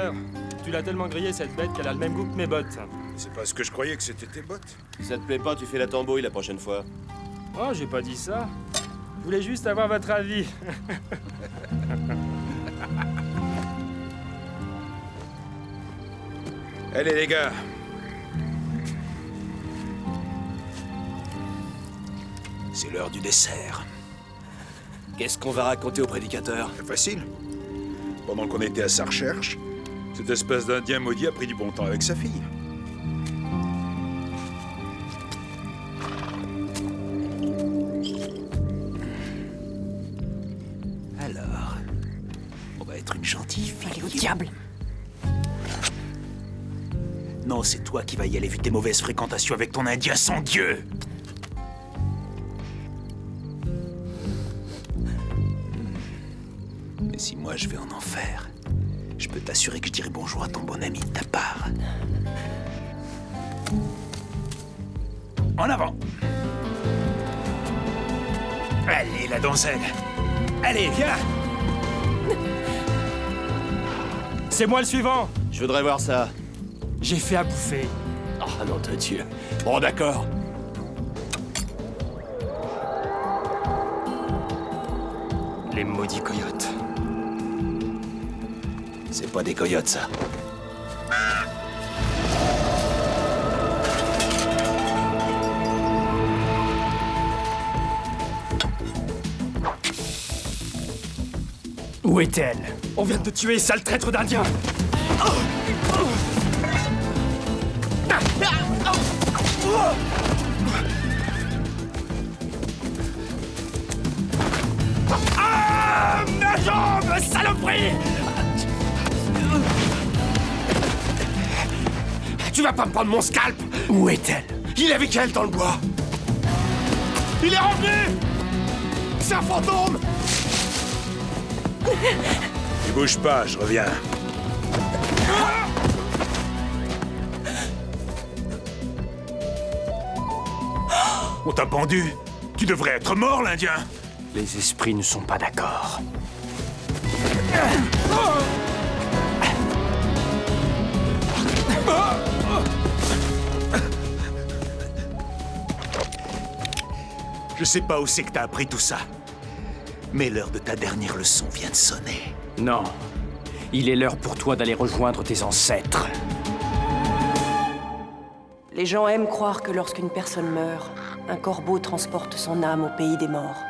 l'heure. Tu l'as tellement grillé cette bête qu'elle a le même goût que mes bottes. C'est parce que je croyais que c'était tes bottes. Si ça te plaît pas, tu fais la tambouille la prochaine fois. Oh, j'ai pas dit ça. Je voulais juste avoir votre avis. Allez les gars. C'est l'heure du dessert. Qu'est-ce qu'on va raconter au prédicateur? C'est facile. Pendant qu'on était à sa recherche, cette espèce d'Indien maudit a pris du bon temps avec sa fille. Alors, on va être une gentille fille. Allez au diable! Non, c'est toi qui vas y aller vu tes mauvaises fréquentations avec ton Indien sans Dieu. Mais si moi je vais en enfer, je peux t'assurer que je dirai bonjour à ton bon ami de ta part. En avant! Allez, la donzelle! Allez, viens! C'est moi le suivant. Je voudrais voir ça. J'ai fait à bouffer. Ah, nom de Dieu. Bon, d'accord. Les maudits coyotes. C'est pas des coyotes, ça. Où est-elle? On vient de te tuer, sale traître d'Indien. Ah, ma jambe, saloperie! Tu vas pas me prendre mon scalp! Où est-elle? Il est avec elle dans le bois. Il est revenu! C'est un fantôme! Tu bouges pas, je reviens. On t'a pendu. Tu devrais être mort, l'Indien. Les esprits ne sont pas d'accord. Je sais pas où c'est que t'as appris tout ça. Mais l'heure de ta dernière leçon vient de sonner. Non. Il est l'heure pour toi d'aller rejoindre tes ancêtres. Les gens aiment croire que lorsqu'une personne meurt, un corbeau transporte son âme au pays des morts.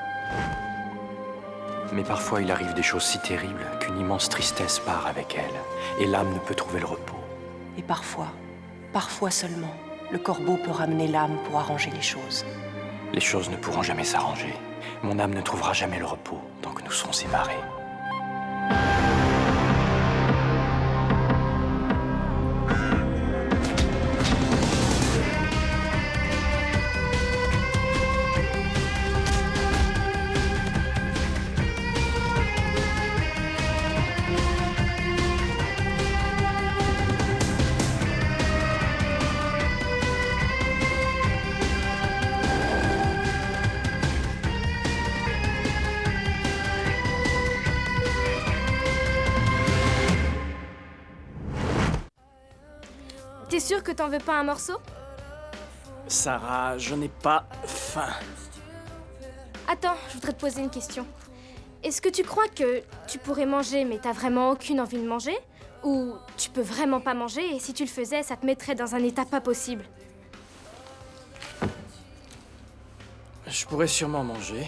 Mais parfois, il arrive des choses si terribles qu'une immense tristesse part avec elle, et l'âme ne peut trouver le repos. Et parfois seulement, le corbeau peut ramener l'âme pour arranger les choses. Les choses ne pourront jamais s'arranger. Mon âme ne trouvera jamais le repos tant que nous serons séparés. T'es sûr que t'en veux pas un morceau? Sarah, je n'ai pas faim. Attends, je voudrais te poser une question. Est-ce que tu crois que tu pourrais manger mais t'as vraiment aucune envie de manger? Ou tu peux vraiment pas manger et si tu le faisais, ça te mettrait dans un état pas possible? Je pourrais sûrement manger.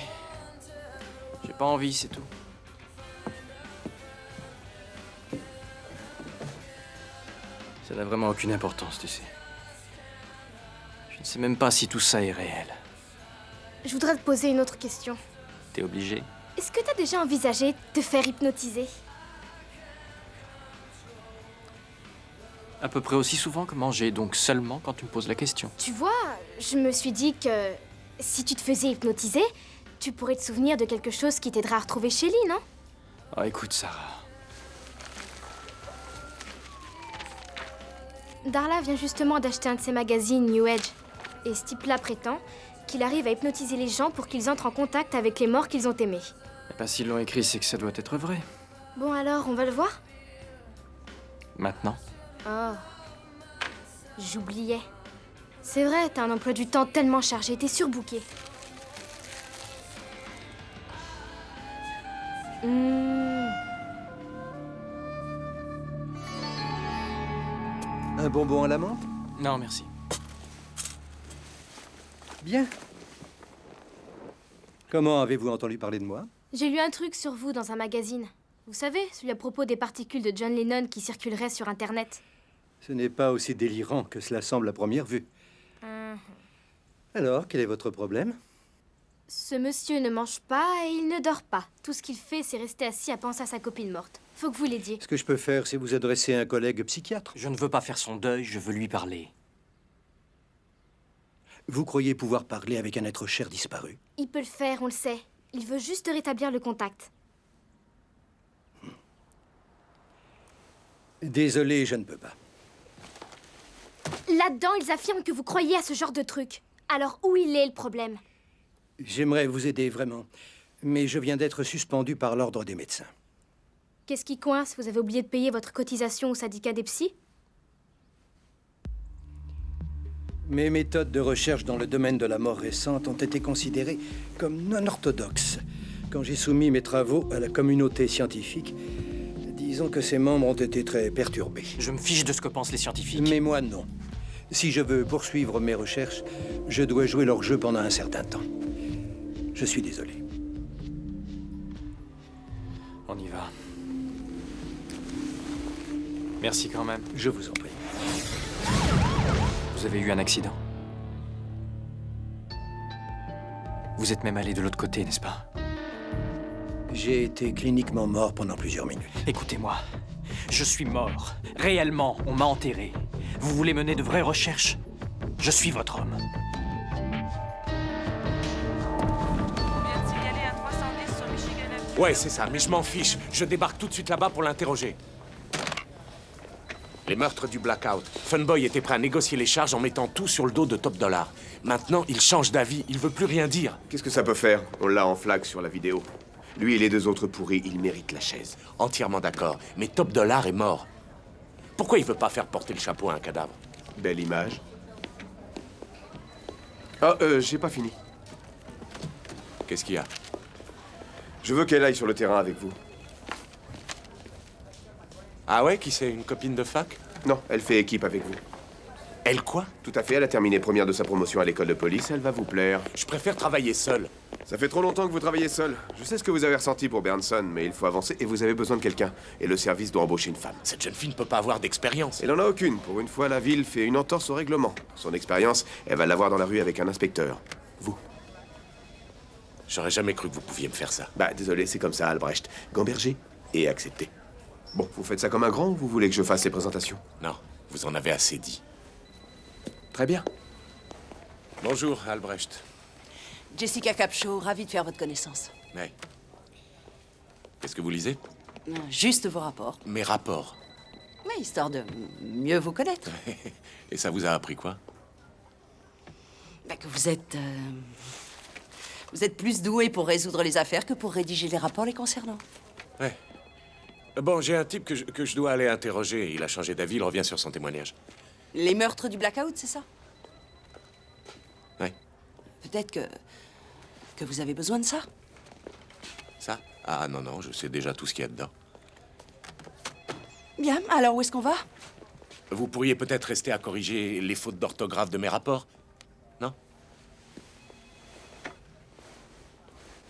J'ai pas envie, c'est tout. Ça n'a vraiment aucune importance, tu sais. Je ne sais même pas si tout ça est réel. Je voudrais te poser une autre question. T'es obligé? Est-ce que t'as déjà envisagé de te faire hypnotiser? À peu près aussi souvent que manger, donc seulement quand tu me poses la question. Tu vois, je me suis dit que si tu te faisais hypnotiser, tu pourrais te souvenir de quelque chose qui t'aidera à retrouver Shelly, non? Ah, écoute, Sarah. Darla vient justement d'acheter un de ses magazines New Age. Et ce type-là prétend qu'il arrive à hypnotiser les gens pour qu'ils entrent en contact avec les morts qu'ils ont aimés. Et pas s'ils l'ont écrit, c'est que ça doit être vrai. Bon alors, on va le voir? Maintenant? Oh. J'oubliais. C'est vrai, t'as un emploi du temps tellement chargé, t'es surbooké. Un bonbon à la menthe? Non, merci. Bien. Comment avez-vous entendu parler de moi? J'ai lu un truc sur vous dans un magazine. Vous savez, celui à propos des particules de John Lennon qui circuleraient sur Internet. Ce n'est pas aussi délirant que cela semble à première vue. Alors, quel est votre problème? Ce monsieur ne mange pas et il ne dort pas. Tout ce qu'il fait, c'est rester assis à penser à sa copine morte. Faut que vous l'aidiez. Ce que je peux faire, c'est vous adresser à un collègue psychiatre. Je ne veux pas faire son deuil, je veux lui parler. Vous croyez pouvoir parler avec un être cher disparu? Il peut le faire, on le sait. Il veut juste rétablir le contact. Désolé, je ne peux pas. Là-dedans, ils affirment que vous croyez à ce genre de truc. Alors où il est, le problème? J'aimerais vous aider, vraiment. Mais je viens d'être suspendu par l'ordre des médecins. Qu'est-ce qui coince? Vous avez oublié de payer votre cotisation au syndicat des psys? Mes méthodes de recherche dans le domaine de la mort récente ont été considérées comme non orthodoxes. Quand j'ai soumis mes travaux à la communauté scientifique, disons que ses membres ont été très perturbés. Je me fiche de ce que pensent les scientifiques. Mais moi, non. Si je veux poursuivre mes recherches, je dois jouer leur jeu pendant un certain temps. Je suis désolé. On y va. Merci quand même. Je vous en prie. Vous avez eu un accident. Vous êtes même allé de l'autre côté, n'est-ce pas? J'ai été cliniquement mort pendant plusieurs minutes. Écoutez-moi. Je suis mort. Réellement, on m'a enterré. Vous voulez mener de vraies recherches? Je suis votre homme. Ouais, c'est ça, mais je m'en fiche. Je débarque tout de suite là-bas pour l'interroger. Les meurtres du Blackout. Funboy était prêt à négocier les charges en mettant tout sur le dos de Top Dollar. Maintenant, il change d'avis. Il veut plus rien dire. Qu'est-ce que ça peut faire? On l'a en flag sur la vidéo. Lui et les deux autres pourris, ils méritent la chaise. Entièrement d'accord. Mais Top Dollar est mort. Pourquoi il veut pas faire porter le chapeau à un cadavre? Belle image. Ah, j'ai pas fini. Qu'est-ce qu'il y a? Je veux qu'elle aille sur le terrain avec vous. Ah ouais, qui c'est? Une copine de fac? Non, elle fait équipe avec vous. Elle quoi? Tout à fait, elle a terminé première de sa promotion à l'école de police, elle va vous plaire. Je préfère travailler seul. Ça fait trop longtemps que vous travaillez seul. Je sais ce que vous avez ressenti pour Bernson, mais il faut avancer et vous avez besoin de quelqu'un. Et le service doit embaucher une femme. Cette jeune fille ne peut pas avoir d'expérience. Elle en a aucune. Pour une fois, la ville fait une entorse au règlement. Son expérience, elle va l'avoir dans la rue avec un inspecteur. Vous. J'aurais jamais cru que vous pouviez me faire ça. Bah, désolé, c'est comme ça, Albrecht. Gamberger et accepté. Bon, vous faites ça comme un grand ou vous voulez que je fasse les présentations? Non, vous en avez assez dit. Très bien. Bonjour, Albrecht. Jessica Capshaw, ravie de faire votre connaissance. Ouais. Qu'est-ce que vous lisez? Juste vos rapports. Mes rapports. Oui, histoire de mieux vous connaître. Et ça vous a appris quoi? Bah, que vous êtes plus doué pour résoudre les affaires que pour rédiger les rapports les concernant. Ouais. Bon, j'ai un type que je dois aller interroger. Il a changé d'avis, il revient sur son témoignage. Les meurtres du Blackout, c'est ça? Ouais. Peut-être que vous avez besoin de ça. Ça? Ah non, non, je sais déjà tout ce qu'il y a dedans. Bien, alors où est-ce qu'on va? Vous pourriez peut-être rester à corriger les fautes d'orthographe de mes rapports? Non?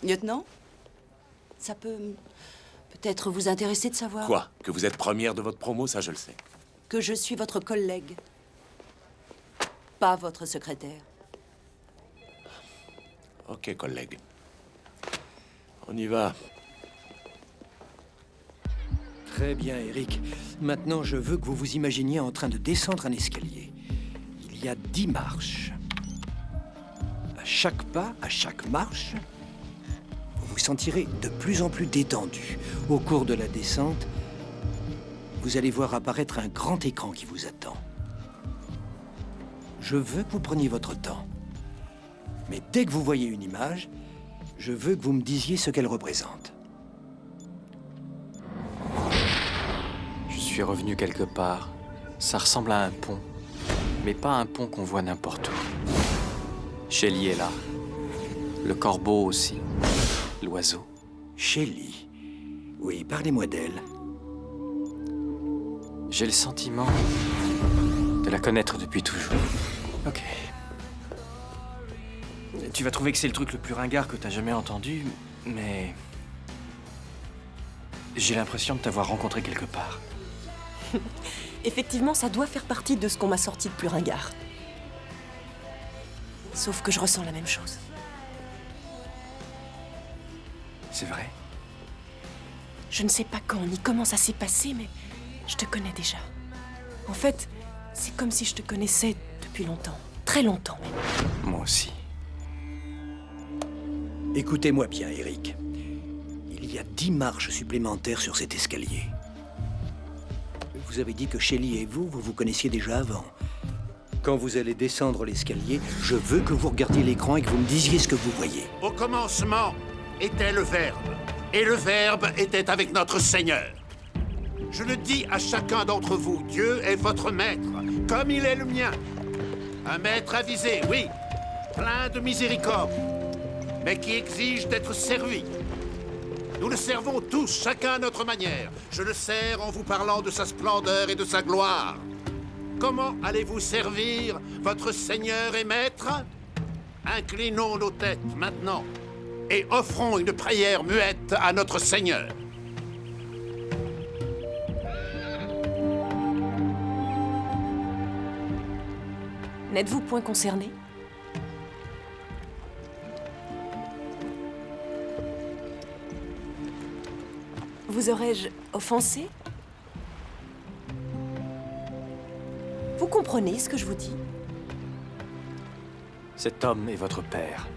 Lieutenant? Ça peut peut-être vous intéresser de savoir... Quoi? Que vous êtes première de votre promo, ça je le sais. Que je suis votre collègue. Pas votre secrétaire. Ok, collègue. On y va. Très bien, Eric. Maintenant, je veux que vous vous imaginiez en train de descendre un escalier. Il y a 10 marches. À chaque pas, à chaque marche, vous vous sentirez de plus en plus détendu. Au cours de la descente, vous allez voir apparaître un grand écran qui vous attend. Je veux que vous preniez votre temps. Mais dès que vous voyez une image, je veux que vous me disiez ce qu'elle représente. Je suis suis revenu quelque part. Ça ressemble à un pont. Mais pas un pont qu'on voit n'importe où. Shelly est là. Le corbeau aussi. L'oiseau. Shelly. Oui, parlez-moi d'elle. J'ai le sentiment de la connaître depuis toujours. Ok. Tu vas trouver que c'est le truc le plus ringard que t'as jamais entendu, mais... j'ai l'impression de t'avoir rencontré quelque part. Effectivement, ça doit faire partie de ce qu'on m'a sorti de plus ringard. Sauf que je ressens la même chose. C'est vrai? Je ne sais pas quand ni comment ça s'est passé, mais je te connais déjà. En fait, c'est comme si je te connaissais depuis longtemps. Très longtemps même. Moi aussi. Écoutez-moi bien, Eric. Il y a 10 marches supplémentaires sur cet escalier. Vous avez dit que Shelly et vous vous connaissiez déjà avant. Quand vous allez descendre l'escalier, je veux que vous regardiez l'écran et que vous me disiez ce que vous voyez. Au commencement était le Verbe, et le Verbe était avec notre Seigneur. Je le dis à chacun d'entre vous, Dieu est votre maître, comme il est le mien. Un maître avisé, oui, plein de miséricorde, mais qui exige d'être servi. Nous le servons tous, chacun à notre manière. Je le sers en vous parlant de sa splendeur et de sa gloire. Comment allez-vous servir votre Seigneur et Maître? Inclinons nos têtes maintenant et offrons une prière muette à notre Seigneur. N'êtes-vous point concerné? Vous aurais-je offensé? Vous comprenez ce que je vous dis? Cet homme est votre père.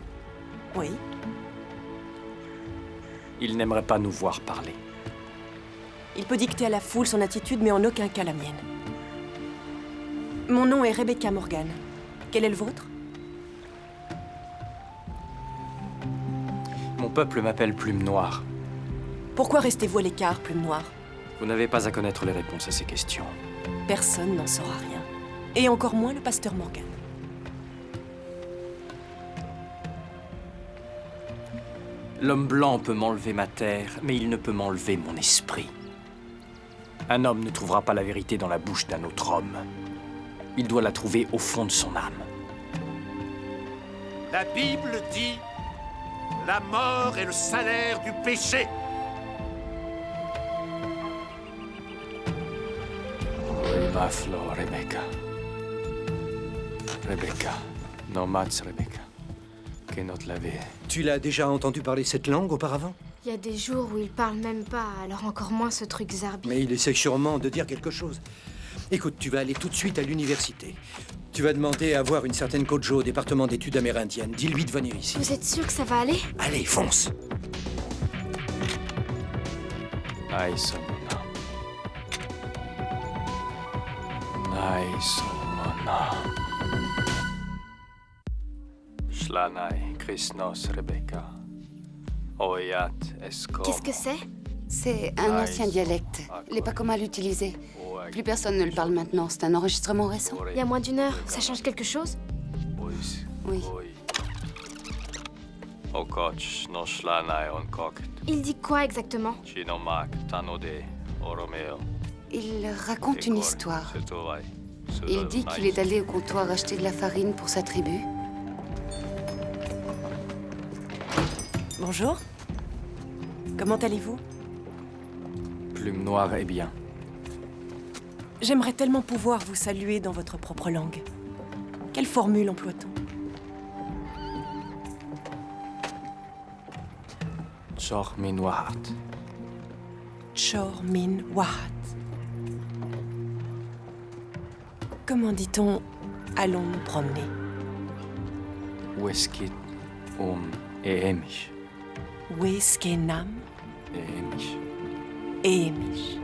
Oui. Il n'aimerait pas nous voir parler. Il peut dicter à la foule son attitude, mais en aucun cas la mienne. Mon nom est Rebecca Morgan. Quel est le vôtre? Mon peuple m'appelle Plume Noire. Pourquoi restez-vous à l'écart, Plume Noire? Vous n'avez pas à connaître les réponses à ces questions. Personne n'en saura rien. Et encore moins le pasteur Morgan. L'homme blanc peut m'enlever ma terre, mais il ne peut m'enlever mon esprit. Un homme ne trouvera pas la vérité dans la bouche d'un autre homme. Il doit la trouver au fond de son âme. La Bible dit « La mort est le salaire du péché ». Maflo, Rebecca. Rebecca. No mats, Rebecca. Que notre lavé. Tu l'as déjà entendu parler cette langue auparavant? Il y a des jours où il parle même pas, alors encore moins ce truc zarbi. Mais il essaie sûrement de dire quelque chose. Écoute, tu vas aller tout de suite à l'université. Tu vas demander à voir une certaine Kojo au département d'études amérindiennes. Dis-lui de venir ici. Vous êtes sûr que ça va aller? Allez, fonce! Aïe, Somona. Aïe, Somona. Shlanai, Chrisnos, Rebecca. Oyat, Esco. Qu'est-ce que c'est? C'est un ancien dialecte. Les Pakoma l'utilisaient. Plus personne ne le parle maintenant. C'est un enregistrement récent. Il y a moins d'1 heure, ça change quelque chose? Oui. Il dit quoi exactement? Il raconte une histoire. Il dit qu'il est allé au comptoir acheter de la farine pour sa tribu. Bonjour. Comment allez-vous? Plume Noire est bien. J'aimerais tellement pouvoir vous saluer dans votre propre langue. Quelle formule emploie-t-on? Chor min wahat. Chor min wahat. Comment dit-on « allons nous promener » Weskit Eemish. Weskenam Eemish. Eemish.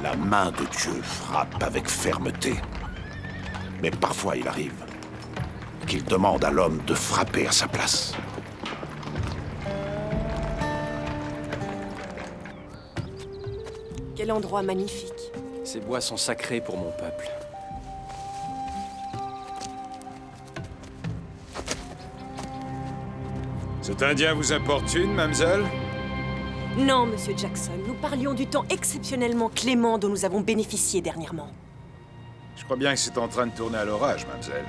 La main de Dieu frappe avec fermeté. Mais parfois, il arrive qu'il demande à l'homme de frapper à sa place. Quel endroit magnifique. Ces bois sont sacrés pour mon peuple. Cet Indien vous importune, mademoiselle? Non, monsieur Jackson, nous parlions du temps exceptionnellement clément dont nous avons bénéficié dernièrement. Je crois bien que c'est en train de tourner à l'orage, mademoiselle.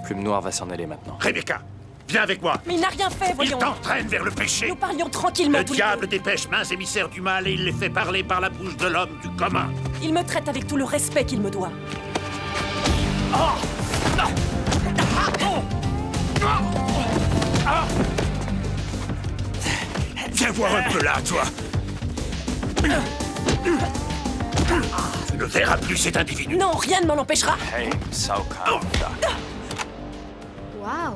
Plume Noire va s'en aller maintenant. Rebecca, viens avec moi. Mais il n'a rien fait, Il voyons. t'entraîne vers le péché. Nous parlions tranquillement Le tous les diable deux. dépêche mince émissaire du mal et il les fait parler par la bouche de l'homme du commun. Il me traite avec tout le respect qu'il me doit. Viens voir un peu là, toi. Tu ne verras plus cet individu. Non, rien ne m'en empêchera. Waouh!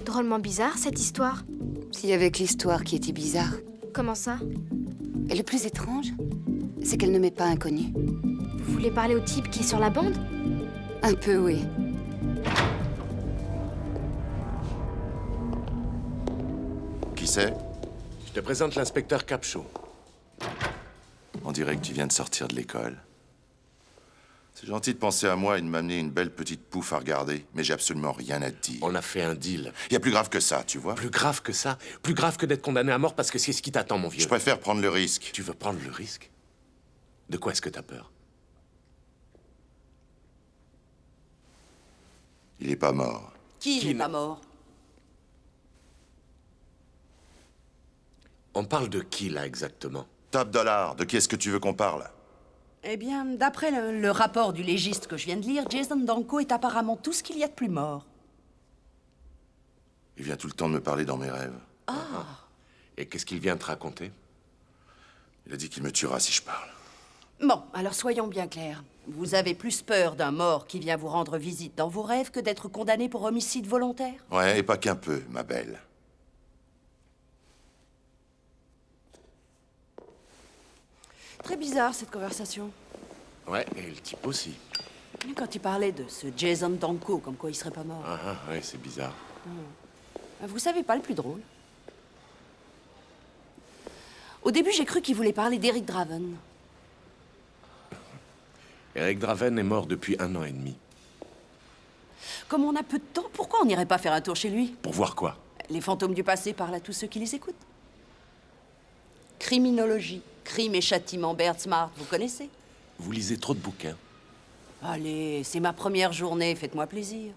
Drôlement bizarre, cette histoire. S'il y avait que l'histoire qui était bizarre. Comment ça? Et le plus étrange, c'est qu'elle ne m'est pas inconnue. Vous voulez parler au type qui est sur la bande? Un peu, oui. Qui c'est? Je te présente l'inspecteur Capshaw. On dirait que tu viens de sortir de l'école. C'est gentil de penser à moi et de m'amener une belle petite pouffe à regarder, mais j'ai absolument rien à te dire. On a fait un deal. Il y a plus grave que ça, tu vois? Plus grave que ça? Plus grave que d'être condamné à mort parce que c'est ce qui t'attend, mon vieux. Je préfère prendre le risque. Tu veux prendre le risque? De quoi est-ce que t'as peur? Il est pas mort. Qui n'est pas mort? On parle de qui, là, exactement? Top dollar, de qui est-ce que tu veux qu'on parle? Eh bien, d'après le rapport du légiste que je viens de lire, Jason Danko est apparemment tout ce qu'il y a de plus mort. Il vient tout le temps de me parler dans mes rêves. Et qu'est-ce qu'il vient te raconter? Il a dit qu'il me tuera si je parle. Bon, alors soyons bien clairs. Vous avez plus peur d'un mort qui vient vous rendre visite dans vos rêves que d'être condamné pour homicide volontaire? Ouais, et pas qu'un peu, ma belle. Très bizarre, cette conversation. Ouais, et le type aussi. Quand il parlait de ce Jason Danko, comme quoi il serait pas mort. Ouais, c'est bizarre. Vous savez pas le plus drôle? Au début, j'ai cru qu'il voulait parler d'Eric Draven. Eric Draven est mort depuis 1 an et demi. Comme on a peu de temps, pourquoi on n'irait pas faire un tour chez lui? Pour voir quoi? Les fantômes du passé parlent à tous ceux qui les écoutent. Criminologie, crime et châtiment, Bert Smart, vous connaissez? Vous lisez trop de bouquins. Allez, c'est ma première journée, faites-moi plaisir.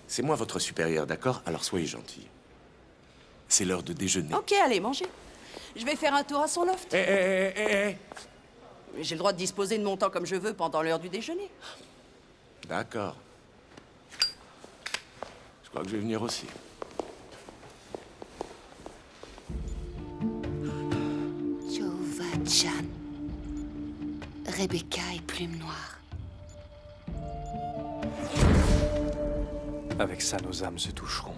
C'est moi votre supérieur, d'accord? Alors soyez gentil. C'est l'heure de déjeuner. Ok, allez, mangez. Je vais faire un tour à son loft. J'ai le droit de disposer de mon temps comme je veux pendant l'heure du déjeuner. D'accord. Je crois que je vais venir aussi. Jova-chan. Rebecca et Plume Noire. Avec ça, nos âmes se toucheront.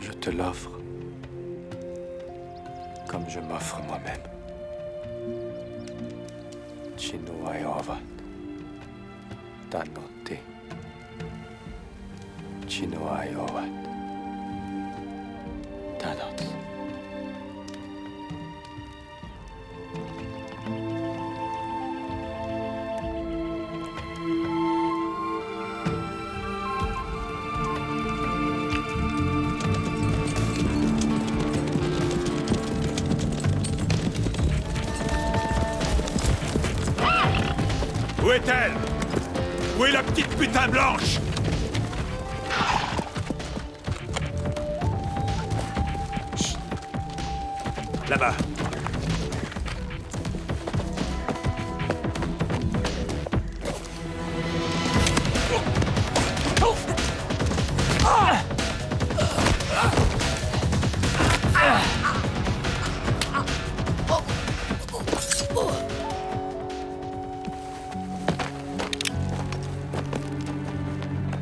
Je te l'offre, comme je m'offre moi-même. Chino Ayova, Tanote. Chino Ayova, Tanote. Où est-elle? Où est la petite putain blanche? Chut. Là-bas.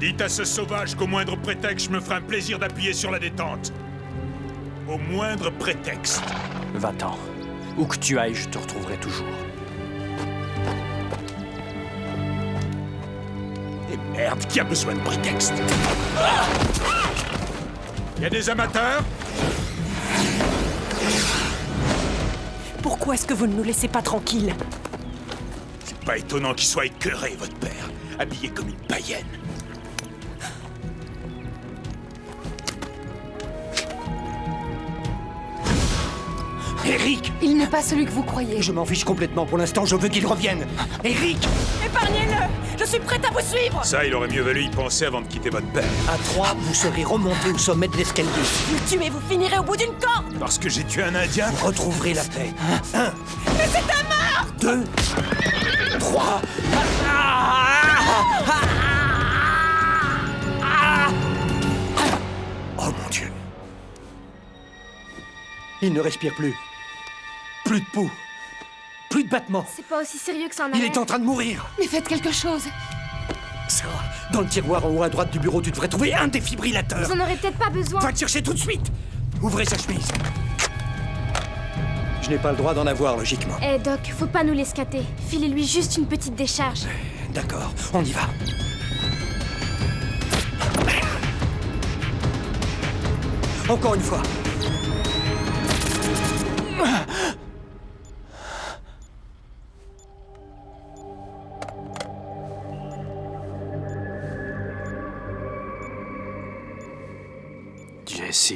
Dites à ce sauvage qu'au moindre prétexte, je me ferai un plaisir d'appuyer sur la détente. Au moindre prétexte. Va-t'en. Où que tu ailles, je te retrouverai toujours. Et merde, qui a besoin de prétexte? Y a des amateurs? Pourquoi est-ce que vous ne nous laissez pas tranquilles? C'est pas étonnant qu'il soit écœuré, votre père, habillé comme une païenne. Eric! Il n'est pas celui que vous croyez. Je m'en fiche complètement pour l'instant, je veux qu'il revienne. Eric! Épargnez-le! Je suis prête à vous suivre! Ça, il aurait mieux valu y penser avant de quitter votre père. À 3, vous serez remonté au sommet de l'escalier. Vous le tuez, vous finirez au bout d'une corde! Parce que j'ai tué un Indien? Vous retrouverez la paix. 1. Mais c'est ta mort! 2. 3. Oh mon Dieu! Il ne respire plus. Plus de pouls. Plus de battements. C'est pas aussi sérieux que ça en a Il l'air. est en train de mourir. Mais faites quelque chose. Sarah, dans le tiroir en haut à droite du bureau, tu devrais trouver un défibrillateur. Vous en aurez peut-être pas besoin. Va le chercher tout de suite. Ouvrez sa chemise. Je n'ai pas le droit d'en avoir, logiquement. Eh Doc, faut pas nous l'escater. Filez-lui juste une petite décharge. D'accord, on y va. Encore une fois. Jesse,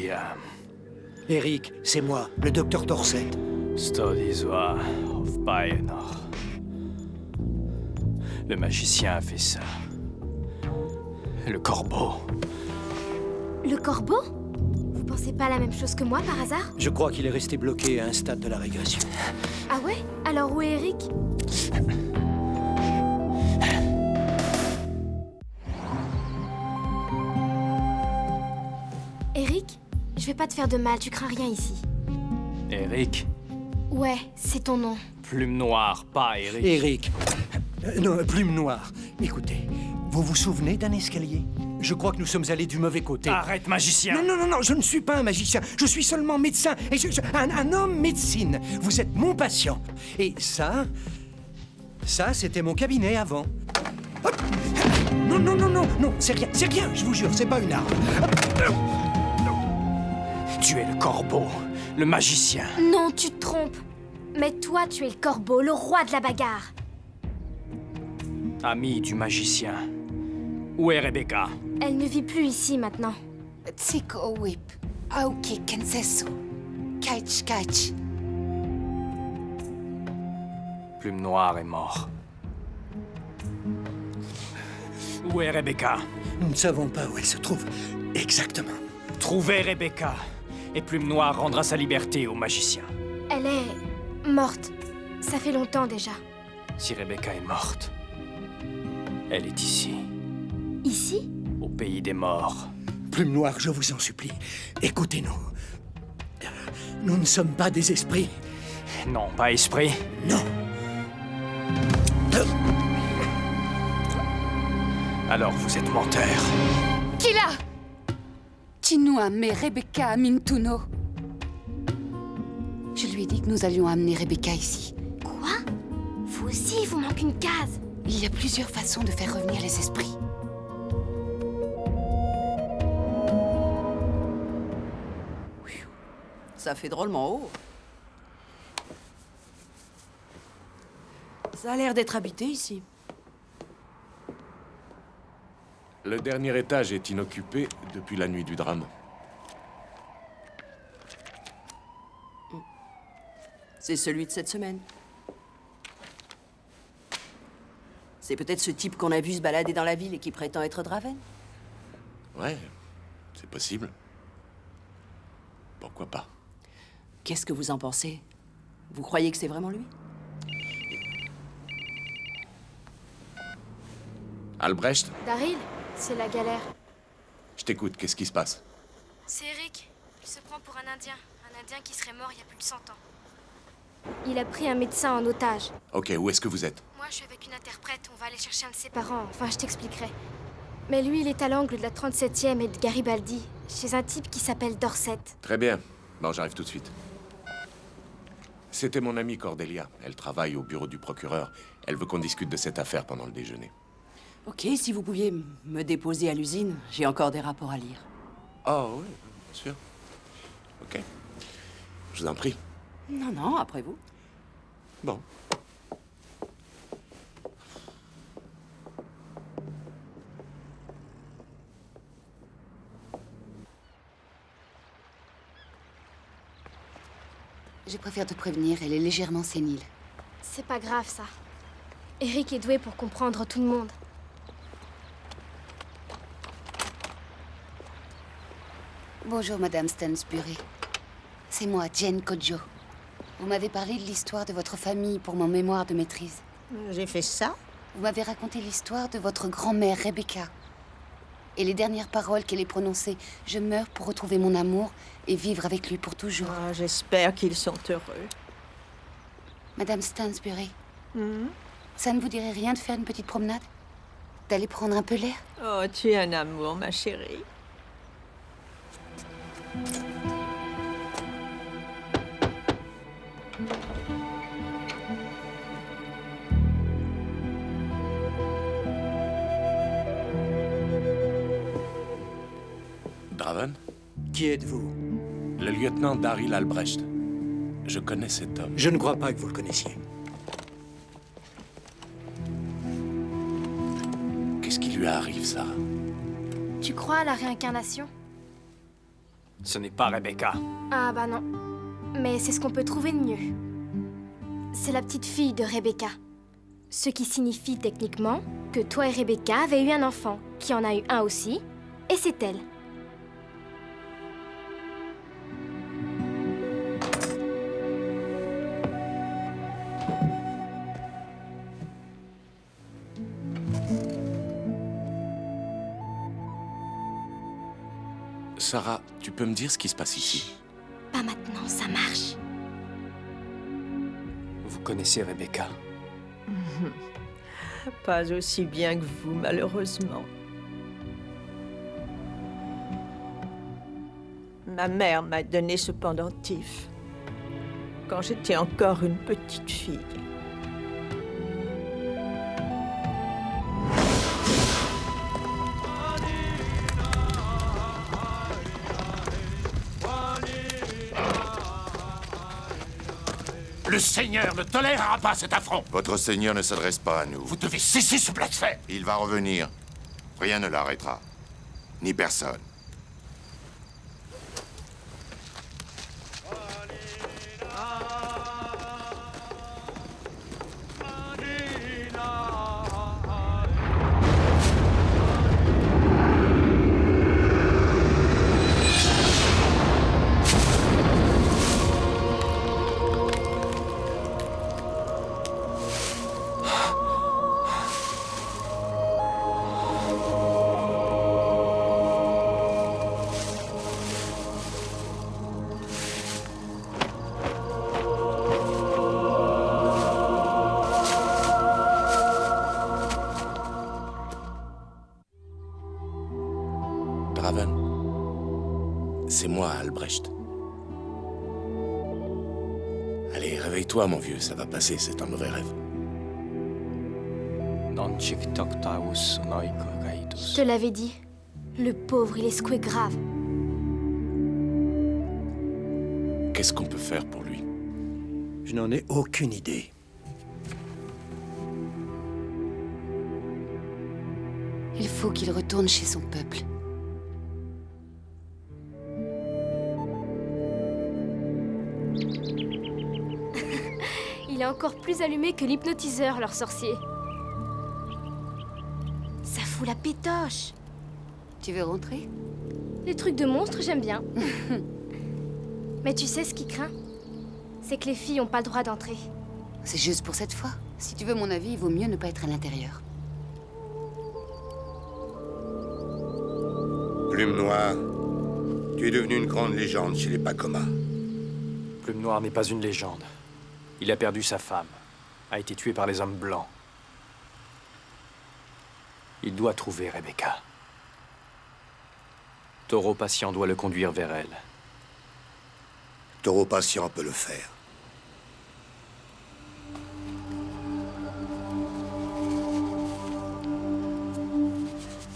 Eric, c'est moi, le docteur Dorset. Studies of Bayenor. Le magicien a fait ça. Le corbeau. Le corbeau? Vous pensez pas la même chose que moi par hasard? Je crois qu'il est resté bloqué à un stade de la régression. Ah ouais? Alors où est Eric? Eric? Je vais pas te faire de mal, tu crains rien ici. Eric. Ouais, c'est ton nom. Plume noire, pas Eric. Eric. Non, plume noire. Écoutez, vous vous souvenez d'un escalier? Je crois que nous sommes allés du mauvais côté. Arrête, magicien! Non, je ne suis pas un magicien. Je suis seulement médecin. Et un homme médecine. Vous êtes mon patient. Et ça, c'était mon cabinet avant. Hop. Non, c'est rien, je vous jure, c'est pas une arme. Tu es le corbeau, le magicien. Non, tu te trompes. Mais toi, tu es le corbeau, le roi de la bagarre. Ami du magicien. Où est Rebecca? Elle ne vit plus ici maintenant. Tsiko whip. Aoki kensesu. Kaich. Plume noire est mort. Où est Rebecca? Nous ne savons pas où elle se trouve exactement. Trouvez Rebecca, et Plume Noire rendra sa liberté au magicien. Elle est morte. Ça fait longtemps déjà. Si Rebecca est morte, elle est ici, Ici? au pays des morts. Plume Noire, je vous en supplie, écoutez-nous. Nous ne sommes pas des esprits. Non, pas esprit. Non. Alors vous êtes menteur. Kila! Tinua me Rebecca Mintuno. Je lui ai dit que nous allions amener Rebecca ici. Quoi? Vous aussi, il vous manque une case. Il y a plusieurs façons de faire revenir les esprits. Ça fait drôlement haut. Ça a l'air d'être habité ici. Le dernier étage est inoccupé depuis la nuit du drame. C'est celui de cette semaine. C'est peut-être ce type qu'on a vu se balader dans la ville et qui prétend être Draven. Ouais, c'est possible. Pourquoi pas? Qu'est-ce que vous en pensez? Vous croyez que c'est vraiment lui? Albrecht, Daryl, c'est la galère. je t'écoute, qu'est-ce qui se passe? C'est Eric. Il se prend pour un Indien. Un Indien qui serait mort il y a plus de 100 ans. Il a pris un médecin en otage. Ok, où est-ce que vous êtes? Moi, je suis avec une interprète. On va aller chercher un de ses parents. Enfin, je t'expliquerai. Mais lui, il est à l'angle de la 37e et de Garibaldi, chez un type qui s'appelle Dorset. Très bien. Bon, j'arrive tout de suite. C'était mon amie Cordelia. Elle travaille au bureau du procureur. Elle veut qu'on discute de cette affaire pendant le déjeuner. Ok, si vous pouviez me déposer à l'usine, j'ai encore des rapports à lire. Oh, oui, bien sûr. Ok. Je vous en prie. Non, non, après vous. Bon. Je préfère te prévenir, elle est légèrement sénile. C'est pas grave, ça. Eric est doué pour comprendre tout le monde. Bonjour, Madame Stansbury. C'est moi, Jane Kodjo. Vous m'avez parlé de l'histoire de votre famille pour mon mémoire de maîtrise. J'ai fait ça? Vous m'avez raconté l'histoire de votre grand-mère, Rebecca. Et les dernières paroles qu'elle ait prononcées, « Je meurs pour retrouver mon amour et vivre avec lui pour toujours ». Oh, j'espère qu'ils sont heureux. Madame Stansbury, ça ne vous dirait rien de faire une petite promenade? D'aller prendre un peu l'air? Oh, tu es un amour, ma chérie. Draven? Qui êtes-vous? Le lieutenant Daryl Albrecht. Je connais cet homme. Je ne crois pas que vous le connaissiez. Qu'est-ce qui lui arrive, Sarah? Tu crois à la réincarnation? Ce n'est pas Rebecca. Ah bah non. Mais c'est ce qu'on peut trouver de mieux. C'est la petite fille de Rebecca. Ce qui signifie techniquement que toi et Rebecca avez eu un enfant, qui en a eu un aussi, et c'est elle. Sarah, tu peux me dire ce qui se passe ici? Pas maintenant, ça marche. Vous connaissez Rebecca? Pas aussi bien que vous, malheureusement. Ma mère m'a donné ce pendentif quand j'étais encore une petite fille. Le Seigneur ne tolérera pas cet affront. Votre Seigneur ne s'adresse pas à nous. Vous devez cesser ce blasphème. Il va revenir. Rien ne l'arrêtera. Ni personne. Draven, c'est moi, Albrecht. Allez, réveille-toi, mon vieux, ça va passer, c'est un mauvais rêve. Je te l'avais dit. Le pauvre, il est secoué grave. Qu'est-ce qu'on peut faire pour lui? Je n'en ai aucune idée. Il faut qu'il retourne chez son peuple. Il est encore plus allumé que l'hypnotiseur, leur sorcier. Ça fout la pétoche. Tu veux rentrer? Les trucs de monstres, j'aime bien. Mais tu sais ce qui craint? C'est que les filles n'ont pas le droit d'entrer. C'est juste pour cette fois. Si tu veux mon avis, il vaut mieux ne pas être à l'intérieur. Plume Noire, tu es devenu une grande légende chez les Pakoma. Plume Noire n'est pas une légende. Il a perdu sa femme, a été tué par les hommes blancs. Il doit trouver Rebecca. Taureau patient doit le conduire vers elle. Taureau patient peut le faire.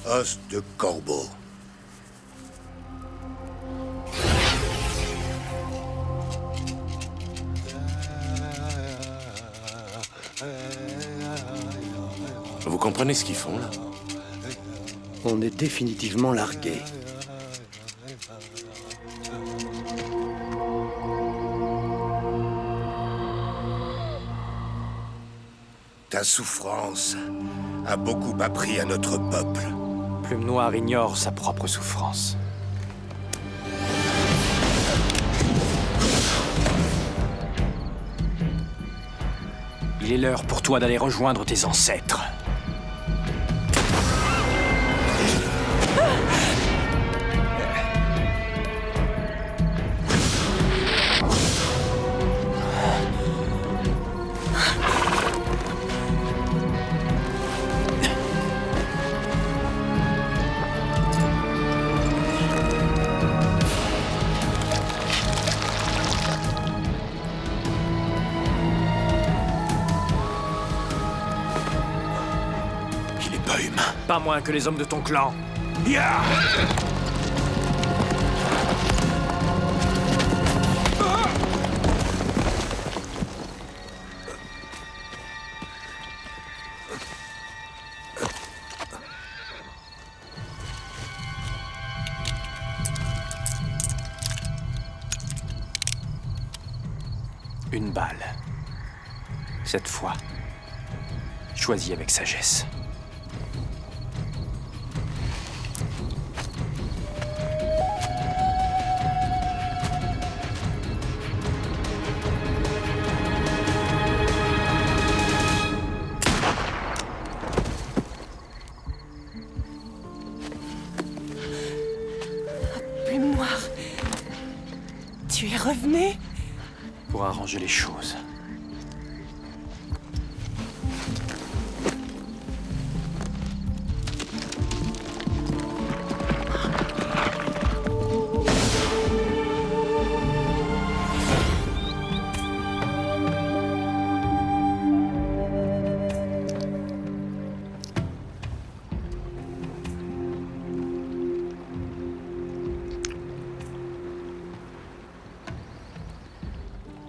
Os de corbeau. Vous comprenez ce qu'ils font, là? On est définitivement largué. Ta souffrance a beaucoup appris à notre peuple. Plume Noire ignore sa propre souffrance. Il est l'heure pour toi d'aller rejoindre tes ancêtres. Pas moins que les hommes de ton clan. Yeah! Une balle. Cette fois, choisis avec sagesse. Plume Noire, tu es revenu? Pour arranger les choses.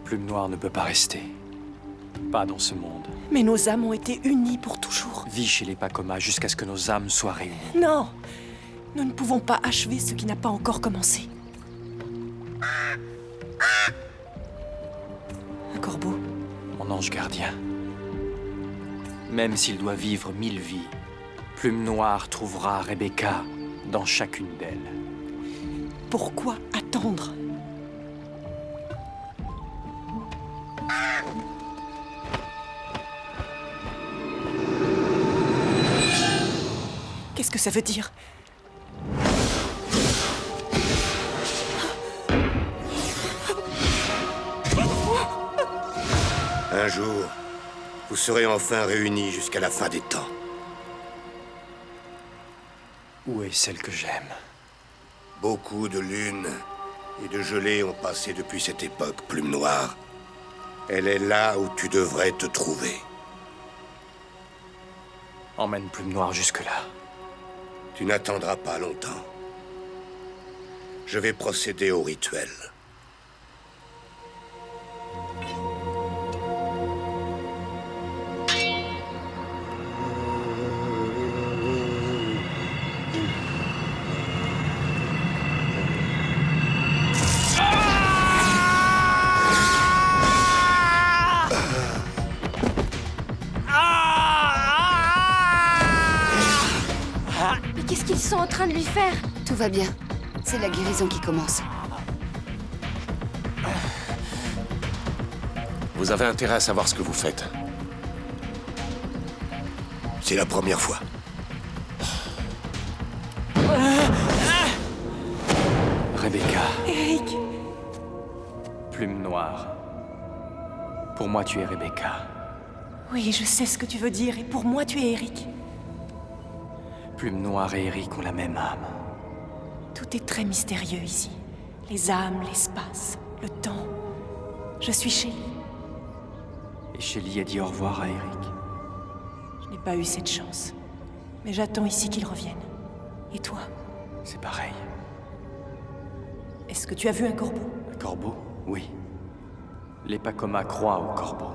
Plume Noire ne peut pas rester. Pas dans ce monde. Mais nos âmes ont été unies pour toujours. Vis chez les Pakoma jusqu'à ce que nos âmes soient réunies. Non! Nous ne pouvons pas achever ce qui n'a pas encore commencé. Un corbeau. Mon ange gardien. Même s'il doit vivre 1000 vies, Plume Noire trouvera Rebecca dans chacune d'elles. Pourquoi attendre? Qu'est-ce que ça veut dire? Un jour, vous serez enfin réunis jusqu'à la fin des temps. Où est celle que j'aime? Beaucoup de lunes et de gelées ont passé depuis cette époque, Plume Noire. Elle est là où tu devrais te trouver. Emmène Plume Noire jusque-là. Tu n'attendras pas longtemps. Je vais procéder au rituel. Mais qu'est-ce qu'ils sont en train de lui faire? Tout va bien. C'est la guérison qui commence. Vous avez intérêt à savoir ce que vous faites. C'est la première fois. Rebecca. Eric! Plume Noire. Pour moi, tu es Rebecca. Oui, je sais ce que tu veux dire, et pour moi, tu es Eric. Plume Noire et Eric ont la même âme. Tout est très mystérieux ici. Les âmes, l'espace, le temps. Je suis Shelly. Et Shelly a dit au revoir à Eric. Je n'ai pas eu cette chance. Mais j'attends ici qu'il revienne. Et toi? C'est pareil. Est-ce que tu as vu un corbeau? Un corbeau? Oui. Les Pakoma croient au corbeau.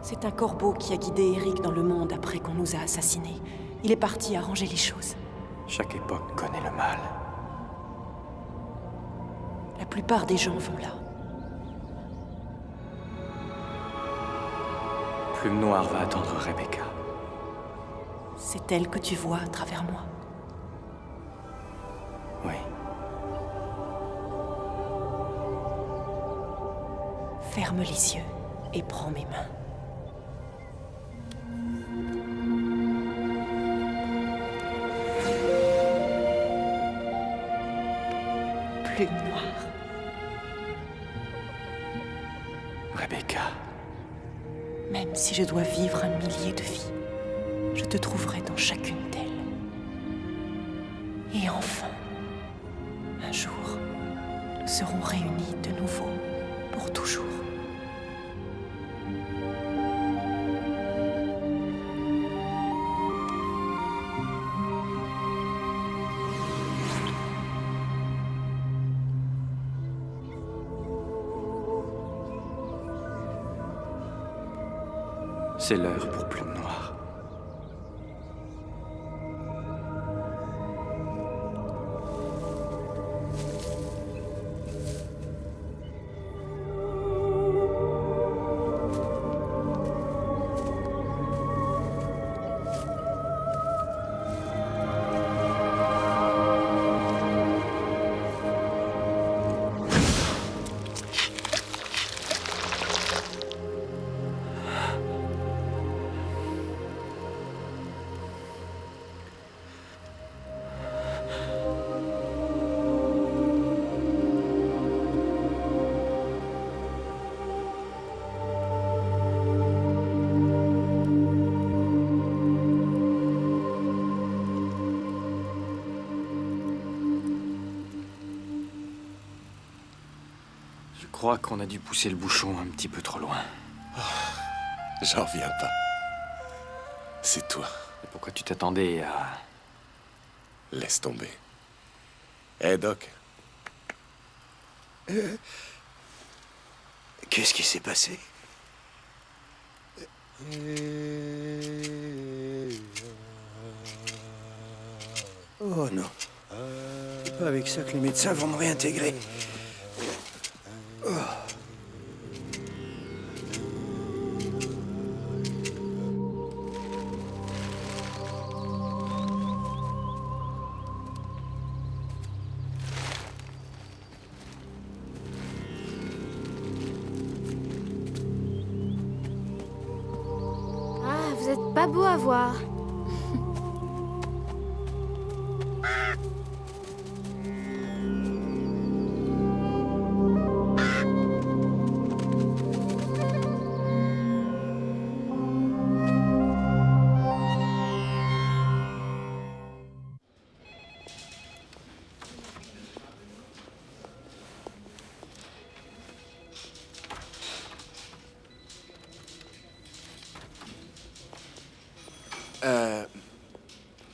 C'est un corbeau qui a guidé Eric dans le monde après qu'on nous a assassinés. Il est parti arranger les choses. Chaque époque connaît le mal. La plupart des gens vont là. Plume Noire va attendre Rebecca. C'est elle que tu vois à travers moi. Oui. Ferme les yeux et prends mes mains. Plume Noire. Rebecca. Même si je dois vivre 1 millier de vies, je te trouverai dans chacune d'elles. Et enfin, un jour, nous serons réunis de nouveau pour toujours. C'est l'heure pour Plume Noire. Je crois qu'on a dû pousser le bouchon un petit peu trop loin. J'en reviens pas. C'est toi. Et pourquoi tu t'attendais à... Laisse tomber. Hé, Doc. Qu'est-ce qui s'est passé? Oh non. C'est pas avec ça que les médecins vont me réintégrer. Oh. Ah, vous êtes pas beau à voir.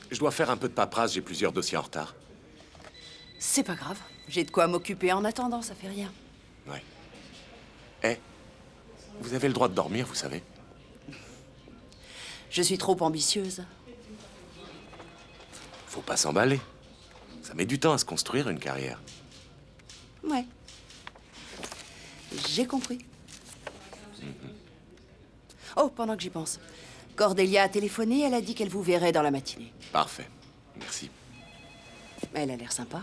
Je dois faire un peu de paperasse, j'ai plusieurs dossiers en retard. C'est pas grave. J'ai de quoi m'occuper en attendant, ça fait rien. Ouais. Eh, vous avez le droit de dormir, vous savez. Je suis trop ambitieuse. Faut pas s'emballer. Ça met du temps à se construire une carrière. Ouais. J'ai compris. Oh, pendant que j'y pense. Cordelia a téléphoné, elle a dit qu'elle vous verrait dans la matinée. Parfait. Merci. Elle a l'air sympa.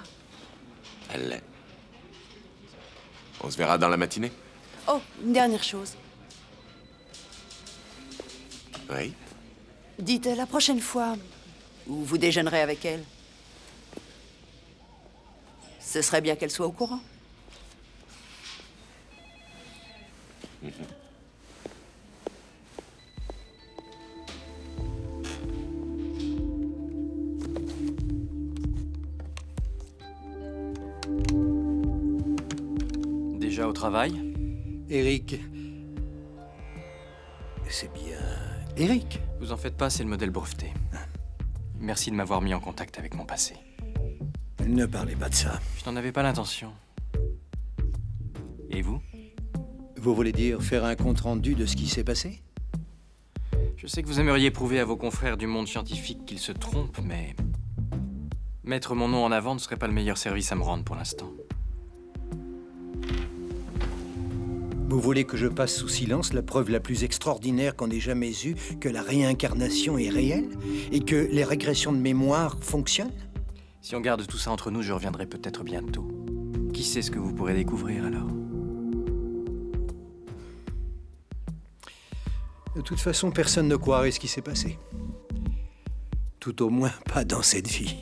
Elle l'est. On se verra dans la matinée? Oh, une dernière chose. Oui. Dites la prochaine fois où vous déjeunerez avec elle. Ce serait bien qu'elle soit au courant. au travail? Eric... C'est bien... Eric? Vous en faites pas, c'est le modèle breveté. Merci de m'avoir mis en contact avec mon passé. Ne parlez pas de ça. Je n'en avais pas l'intention. Et vous? Vous voulez dire faire un compte-rendu de ce qui s'est passé? Je sais que vous aimeriez prouver à vos confrères du monde scientifique qu'ils se trompent, mais... mettre mon nom en avant ne serait pas le meilleur service à me rendre pour l'instant. Vous voulez que je passe sous silence la preuve la plus extraordinaire qu'on ait jamais eue, que la réincarnation est réelle et que les régressions de mémoire fonctionnent? Si on garde tout ça entre nous, je reviendrai peut-être bientôt. Qui sait ce que vous pourrez découvrir alors? De toute façon, personne ne croirait ce qui s'est passé. Tout au moins pas dans cette vie.